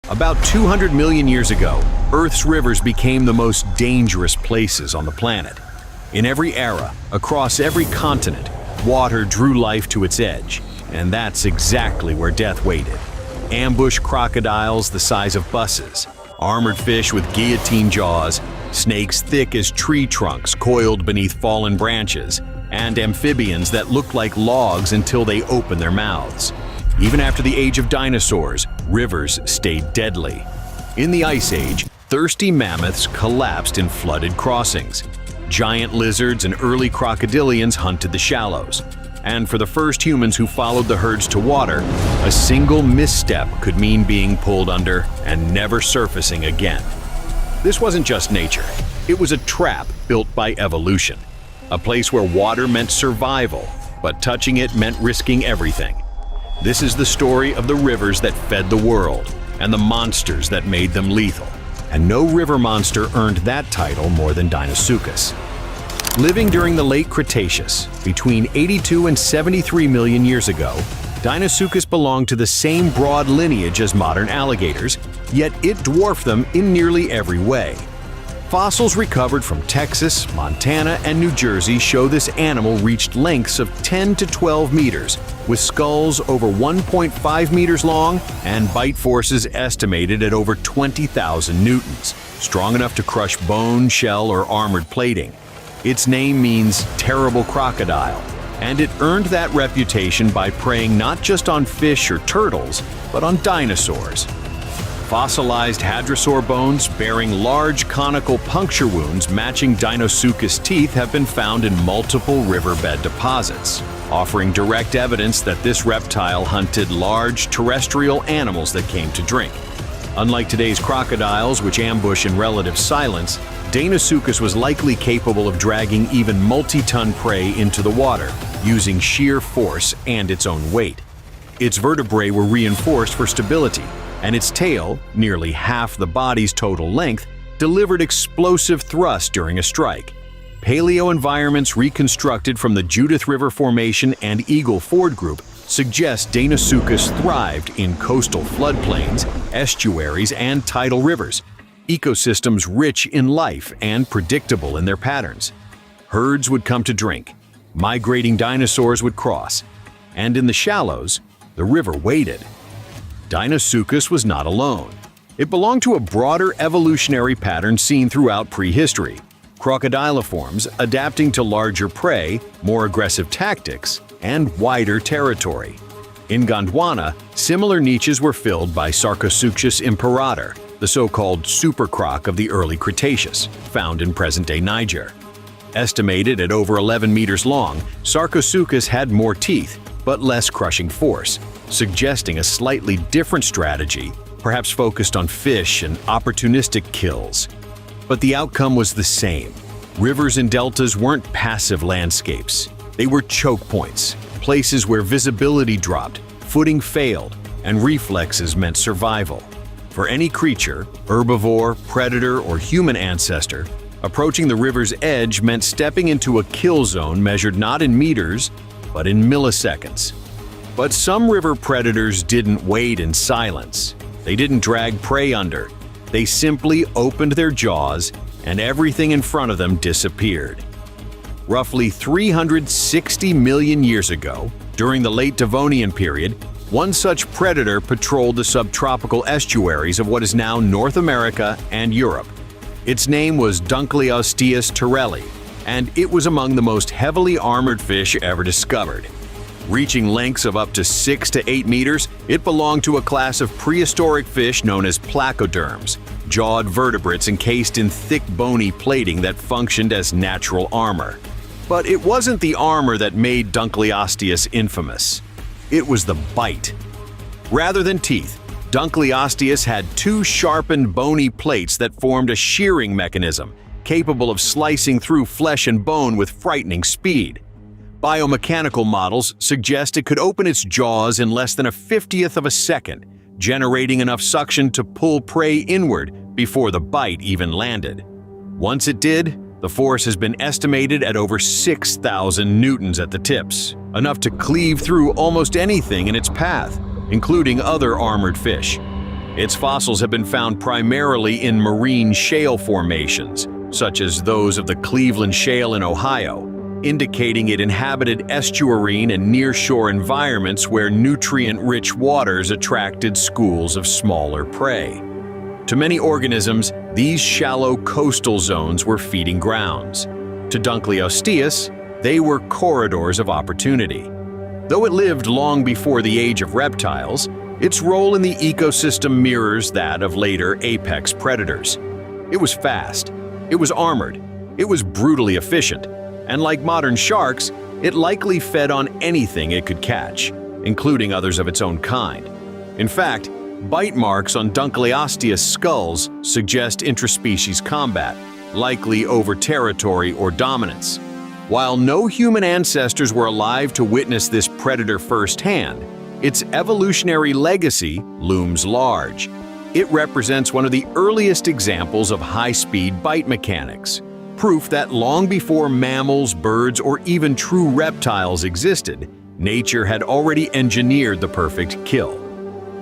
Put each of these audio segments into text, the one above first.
About 200 million years ago, Earth's rivers became the most dangerous places on the planet. In every era, across every continent, water drew life to its edge, and that's exactly where death waited. Ambush crocodiles the size of buses, armored fish with guillotine jaws, snakes thick as tree trunks coiled beneath fallen branches, and amphibians that looked like logs until they opened their mouths. Even after the age of dinosaurs, rivers stayed deadly. In the Ice Age, thirsty mammoths collapsed in flooded crossings. Giant lizards and early crocodilians hunted the shallows. And for the first humans who followed the herds to water, a single misstep could mean being pulled under and never surfacing again. This wasn't just nature. It was a trap built by evolution. A place where water meant survival, but touching it meant risking everything. This is the story of the rivers that fed the world and the monsters that made them lethal. And no river monster earned that title more than Deinosuchus. Living during the late Cretaceous, between 82 and 73 million years ago, Deinosuchus belonged to the same broad lineage as modern alligators, yet it dwarfed them in nearly every way. Fossils recovered from Texas, Montana, and New Jersey show this animal reached lengths of 10 to 12 meters, with skulls over 1.5 meters long and bite forces estimated at over 20,000 newtons, strong enough to crush bone, shell, or armored plating. Its name means terrible crocodile, and it earned that reputation by preying not just on fish or turtles, but on dinosaurs. Fossilized hadrosaur bones bearing large conical puncture wounds matching Deinosuchus teeth have been found in multiple riverbed deposits, offering direct evidence that this reptile hunted large terrestrial animals that came to drink. Unlike today's crocodiles, which ambush in relative silence, Deinosuchus was likely capable of dragging even multi-ton prey into the water, using sheer force and its own weight. Its vertebrae were reinforced for stability, and its tail, nearly half the body's total length, delivered explosive thrust during a strike. Paleo environments reconstructed from the Judith River Formation and Eagle Ford Group suggest Deinosuchus thrived in coastal floodplains, estuaries, and tidal rivers, ecosystems rich in life and predictable in their patterns. Herds would come to drink, migrating dinosaurs would cross, and in the shallows, the river waited. Deinosuchus was not alone. It belonged to a broader evolutionary pattern seen throughout prehistory. Crocodiliforms adapting to larger prey, more aggressive tactics, and wider territory. In Gondwana, similar niches were filled by Sarcosuchus imperator, the so-called supercroc of the early Cretaceous, found in present-day Niger. Estimated at over 11 meters long, Sarcosuchus had more teeth, but less crushing force, suggesting a slightly different strategy, perhaps focused on fish and opportunistic kills. But the outcome was the same. Rivers and deltas weren't passive landscapes. They were choke points, places where visibility dropped, footing failed, and reflexes meant survival. For any creature, herbivore, predator, or human ancestor, approaching the river's edge meant stepping into a kill zone measured not in meters, but in milliseconds. But some river predators didn't wait in silence. They didn't drag prey under. They simply opened their jaws, and everything in front of them disappeared. Roughly 360 million years ago, during the late Devonian period, one such predator patrolled the subtropical estuaries of what is now North America and Europe. Its name was Dunkleosteus terrelli, and it was among the most heavily armored fish ever discovered. Reaching lengths of up to 6 to 8 meters, it belonged to a class of prehistoric fish known as placoderms, jawed vertebrates encased in thick bony plating that functioned as natural armor. But it wasn't the armor that made Dunkleosteus infamous. It was the bite. Rather than teeth, Dunkleosteus had two sharpened bony plates that formed a shearing mechanism, capable of slicing through flesh and bone with frightening speed. Biomechanical models suggest it could open its jaws in less than a 50th of a second, generating enough suction to pull prey inward before the bite even landed. Once it did, the force has been estimated at over 6,000 newtons at the tips, enough to cleave through almost anything in its path, including other armored fish. Its fossils have been found primarily in marine shale formations, such as those of the Cleveland Shale in Ohio, indicating it inhabited estuarine and nearshore environments where nutrient-rich waters attracted schools of smaller prey. To many organisms, these shallow coastal zones were feeding grounds. To Dunkleosteus, they were corridors of opportunity. Though it lived long before the age of reptiles, its role in the ecosystem mirrors that of later apex predators. It was fast, it was armored, it was brutally efficient, and like modern sharks, it likely fed on anything it could catch, including others of its own kind. In fact, bite marks on Dunkleosteus skulls suggest intraspecies combat, likely over territory or dominance. While no human ancestors were alive to witness this predator firsthand, its evolutionary legacy looms large. It represents one of the earliest examples of high-speed bite mechanics, proof that long before mammals, birds, or even true reptiles existed, nature had already engineered the perfect kill.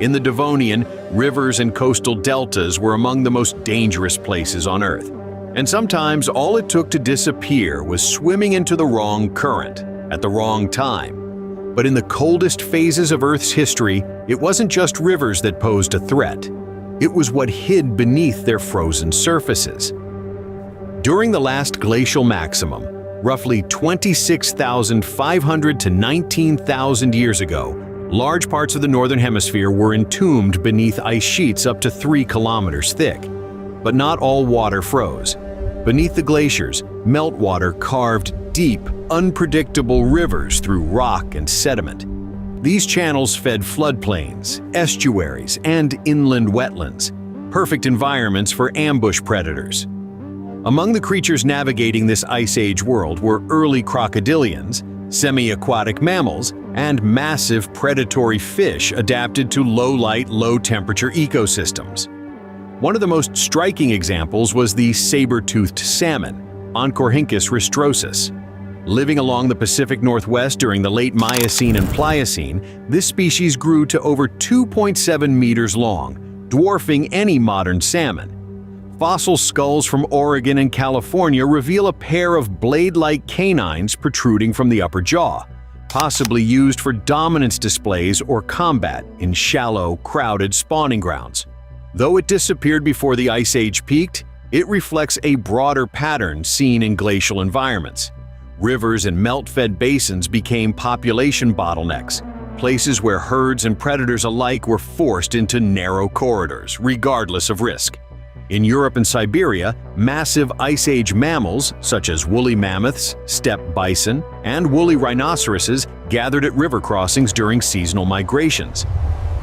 In the Devonian, rivers and coastal deltas were among the most dangerous places on Earth, and sometimes all it took to disappear was swimming into the wrong current at the wrong time. But in the coldest phases of Earth's history, it wasn't just rivers that posed a threat. It was what hid beneath their frozen surfaces. During the last glacial maximum, roughly 26,500 to 19,000 years ago, large parts of the northern hemisphere were entombed beneath ice sheets up to 3 kilometers thick. But not all water froze. Beneath the glaciers, meltwater carved deep, unpredictable rivers through rock and sediment. These channels fed floodplains, estuaries, and inland wetlands, perfect environments for ambush predators. Among the creatures navigating this Ice Age world were early crocodilians, semi-aquatic mammals, and massive predatory fish adapted to low-light, low-temperature ecosystems. One of the most striking examples was the saber-toothed salmon, Oncorhynchus rostrosus. Living along the Pacific Northwest during the late Miocene and Pliocene, this species grew to over 2.7 meters long, dwarfing any modern salmon. Fossil skulls from Oregon and California reveal a pair of blade-like canines protruding from the upper jaw, possibly used for dominance displays or combat in shallow, crowded spawning grounds. Though it disappeared before the Ice Age peaked, it reflects a broader pattern seen in glacial environments. Rivers and melt-fed basins became population bottlenecks, places where herds and predators alike were forced into narrow corridors, regardless of risk. In Europe and Siberia, massive Ice Age mammals, such as woolly mammoths, steppe bison, and woolly rhinoceroses, gathered at river crossings during seasonal migrations.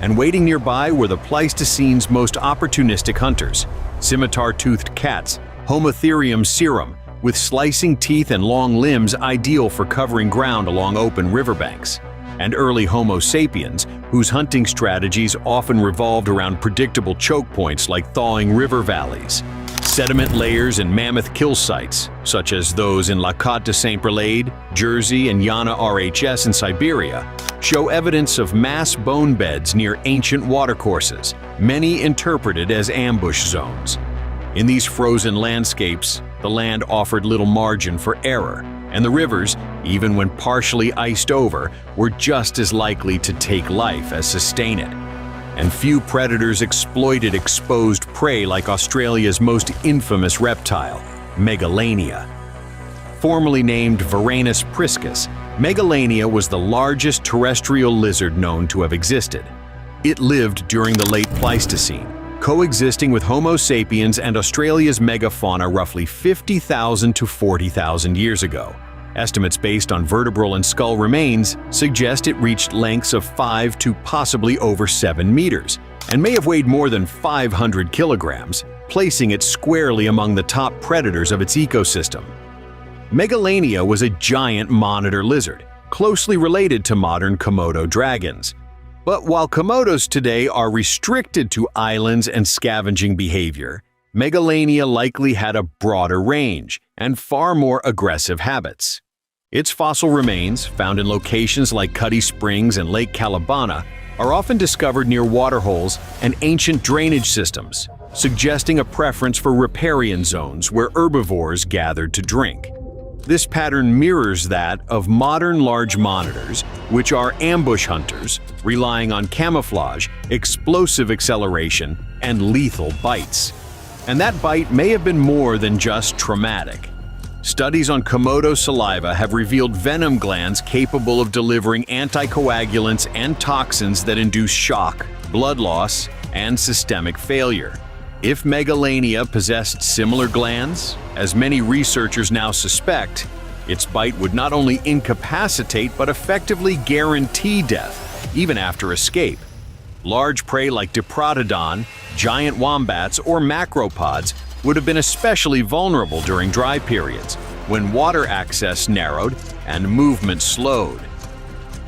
And waiting nearby were the Pleistocene's most opportunistic hunters, scimitar-toothed cats, Homotherium serum, with slicing teeth and long limbs ideal for covering ground along open riverbanks, and early Homo sapiens, whose hunting strategies often revolved around predictable choke points like thawing river valleys. Sediment layers and mammoth kill sites, such as those in La Côte de Saint-Prelade, Jersey, and Yana RHS in Siberia, show evidence of mass bone beds near ancient watercourses, many interpreted as ambush zones. In these frozen landscapes, the land offered little margin for error, and the rivers, even when partially iced over, were just as likely to take life as sustain it. And few predators exploited exposed prey like Australia's most infamous reptile, Megalania. Formerly named Varanus priscus, Megalania was the largest terrestrial lizard known to have existed. It lived during the late Pleistocene, coexisting with Homo sapiens and Australia's megafauna roughly 50,000 to 40,000 years ago. Estimates based on vertebral and skull remains suggest it reached lengths of 5 to possibly over 7 meters, and may have weighed more than 500 kilograms, placing it squarely among the top predators of its ecosystem. Megalania was a giant monitor lizard, closely related to modern Komodo dragons. But while Komodos today are restricted to islands and scavenging behavior, Megalania likely had a broader range and far more aggressive habits. Its fossil remains, found in locations like Cuddy Springs and Lake Calabana, are often discovered near waterholes and ancient drainage systems, suggesting a preference for riparian zones where herbivores gathered to drink. This pattern mirrors that of modern large monitors, which are ambush hunters, relying on camouflage, explosive acceleration, and lethal bites. And that bite may have been more than just traumatic. Studies on Komodo saliva have revealed venom glands capable of delivering anticoagulants and toxins that induce shock, blood loss, and systemic failure. If Megalania possessed similar glands, as many researchers now suspect, its bite would not only incapacitate but effectively guarantee death, even after escape. Large prey like Diprotodon, giant wombats, or macropods would have been especially vulnerable during dry periods, when water access narrowed and movement slowed.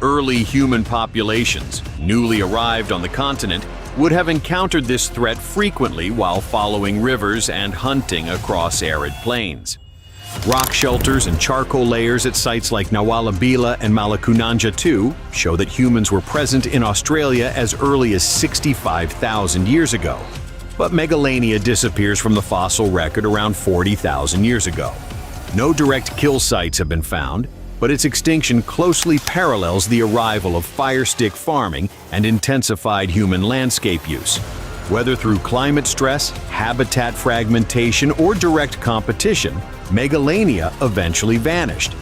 Early human populations, newly arrived on the continent, would have encountered this threat frequently while following rivers and hunting across arid plains. Rock shelters and charcoal layers at sites like Nawalabila and Malakunanja II show that humans were present in Australia as early as 65,000 years ago. But Megalania disappears from the fossil record around 40,000 years ago. No direct kill sites have been found, but its extinction closely parallels the arrival of firestick farming and intensified human landscape use. Whether through climate stress, habitat fragmentation, or direct competition, Megalania eventually vanished.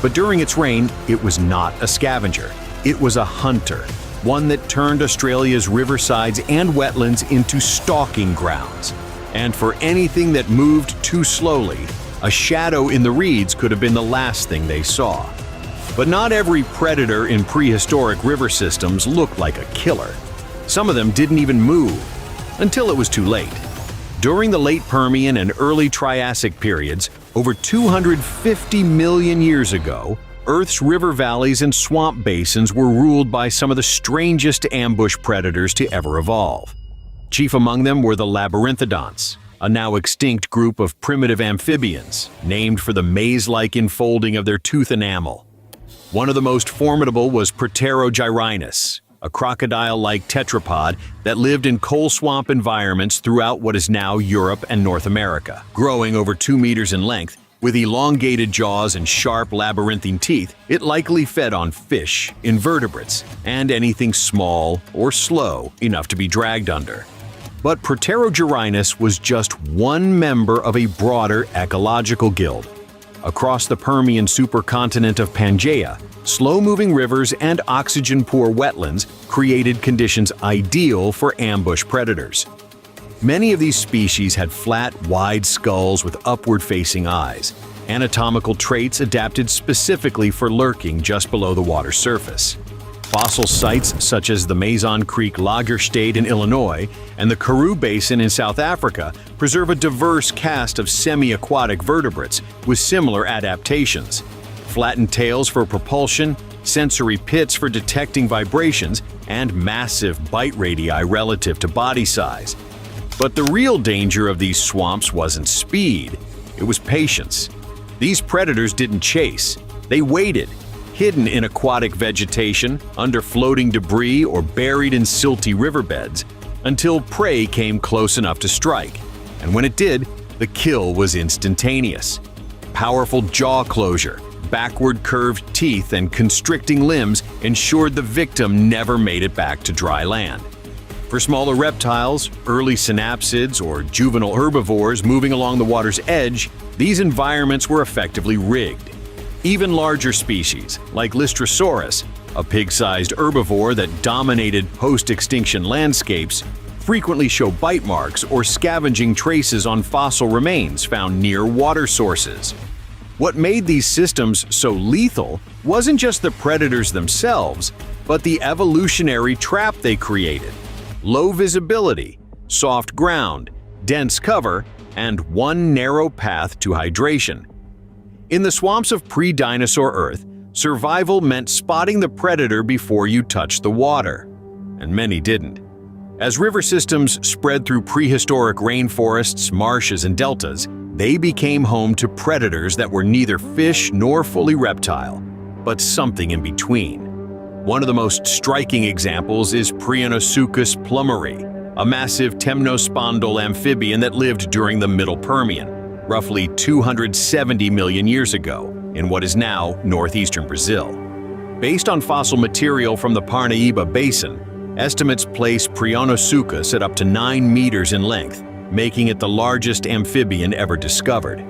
But during its reign, it was not a scavenger. It was a hunter, one that turned Australia's riversides and wetlands into stalking grounds. And for anything that moved too slowly, a shadow in the reeds could have been the last thing they saw. But not every predator in prehistoric river systems looked like a killer. Some of them didn't even move, until it was too late. During the late Permian and early Triassic periods, over 250 million years ago, Earth's river valleys and swamp basins were ruled by some of the strangest ambush predators to ever evolve. Chief among them were the labyrinthodonts, a now extinct group of primitive amphibians, named for the maze-like enfolding of their tooth enamel. One of the most formidable was Proterogyrinus, a crocodile-like tetrapod that lived in coal swamp environments throughout what is now Europe and North America. Growing over 2 meters in length, with elongated jaws and sharp labyrinthine teeth, it likely fed on fish, invertebrates, and anything small or slow enough to be dragged under. But Proterogyrinus was just one member of a broader ecological guild. Across the Permian supercontinent of Pangaea, slow-moving rivers and oxygen-poor wetlands created conditions ideal for ambush predators. Many of these species had flat, wide skulls with upward-facing eyes, anatomical traits adapted specifically for lurking just below the water's surface. Fossil sites such as the Mazon Creek Lagerstätte in Illinois and the Karoo Basin in South Africa preserve a diverse cast of semi-aquatic vertebrates with similar adaptations. Flattened tails for propulsion, sensory pits for detecting vibrations, and massive bite radii relative to body size. But the real danger of these swamps wasn't speed, it was patience. These predators didn't chase, they waited, hidden in aquatic vegetation, under floating debris, or buried in silty riverbeds, until prey came close enough to strike. And when it did, the kill was instantaneous. Powerful jaw closure, backward curved teeth, and constricting limbs ensured the victim never made it back to dry land. For smaller reptiles, early synapsids, or juvenile herbivores moving along the water's edge, these environments were effectively rigged. Even larger species, like Lystrosaurus, a pig-sized herbivore that dominated post-extinction landscapes, frequently show bite marks or scavenging traces on fossil remains found near water sources. What made these systems so lethal wasn't just the predators themselves, but the evolutionary trap they created. Low visibility, soft ground, dense cover, and one narrow path to hydration. In the swamps of pre-dinosaur Earth, survival meant spotting the predator before you touched the water, and many didn't. As river systems spread through prehistoric rainforests, marshes, and deltas, they became home to predators that were neither fish nor fully reptile, but something in between. One of the most striking examples is Prehistoric plumeri, a massive temnospondyl amphibian that lived during the Middle Permian, roughly 270 million years ago, in what is now northeastern Brazil. Based on fossil material from the Parnaíba Basin, estimates place Prehistoric at up to 9 meters in length, making it the largest amphibian ever discovered.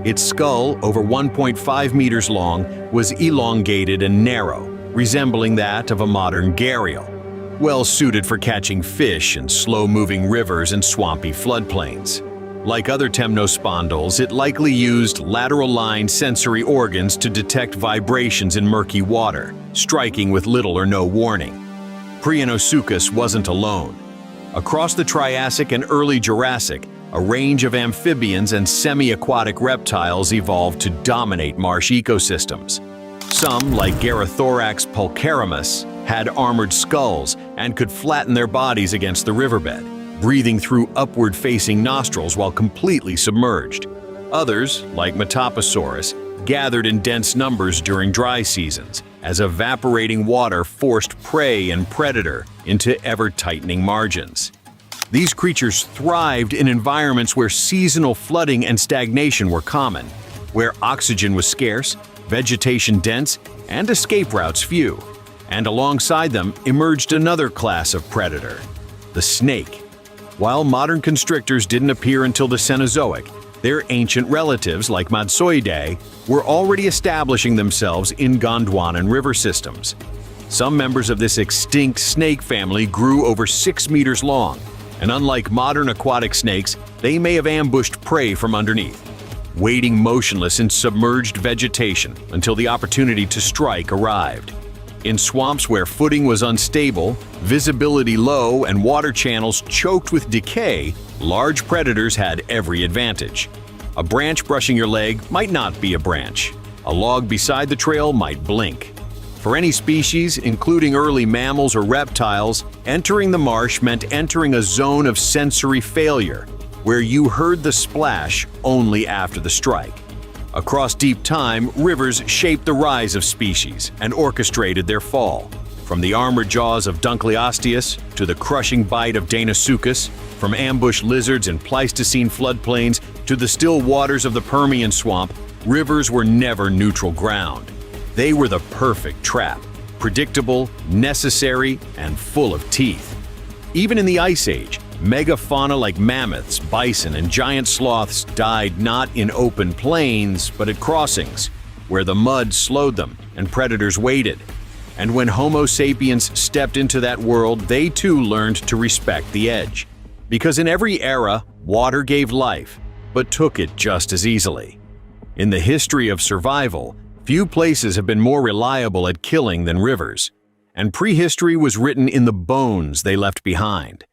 Its skull, over 1.5 meters long, was elongated and narrow, resembling that of a modern gharial, well suited for catching fish in slow-moving rivers and swampy floodplains. Like other temnospondyls, it likely used lateral-line sensory organs to detect vibrations in murky water, striking with little or no warning. Prehistoric wasn't alone. Across the Triassic and early Jurassic, a range of amphibians and semi-aquatic reptiles evolved to dominate marsh ecosystems. Some, like Garothorax pulcharimus, had armored skulls and could flatten their bodies against the riverbed, breathing through upward-facing nostrils while completely submerged. Others, like Metaposaurus, gathered in dense numbers during dry seasons, as evaporating water forced prey and predator into ever-tightening margins. These creatures thrived in environments where seasonal flooding and stagnation were common, where oxygen was scarce, vegetation dense, and escape routes few. And alongside them emerged another class of predator, the snake. While modern constrictors didn't appear until the Cenozoic, their ancient relatives, like Madtsoiidae, were already establishing themselves in Gondwanan river systems. Some members of this extinct snake family grew over 6 meters long, and unlike modern aquatic snakes, they may have ambushed prey from underneath, waiting motionless in submerged vegetation until the opportunity to strike arrived. In swamps where footing was unstable, visibility low, and water channels choked with decay, large predators had every advantage. A branch brushing your leg might not be a branch. A log beside the trail might blink. For any species, including early mammals or reptiles, entering the marsh meant entering a zone of sensory failure, where you heard the splash only after the strike. Across deep time, rivers shaped the rise of species and orchestrated their fall. From the armored jaws of Dunkleosteus to the crushing bite of Deinosuchus, from ambush lizards in Pleistocene floodplains to the still waters of the Permian swamp, rivers were never neutral ground. They were the perfect trap, predictable, necessary, and full of teeth. Even in the Ice Age, megafauna like mammoths, bison, and giant sloths died not in open plains, but at crossings, where the mud slowed them and predators waited. And when Homo sapiens stepped into that world, they too learned to respect the edge. Because in every era, water gave life, but took it just as easily. In the history of survival, few places have been more reliable at killing than rivers, and prehistory was written in the bones they left behind.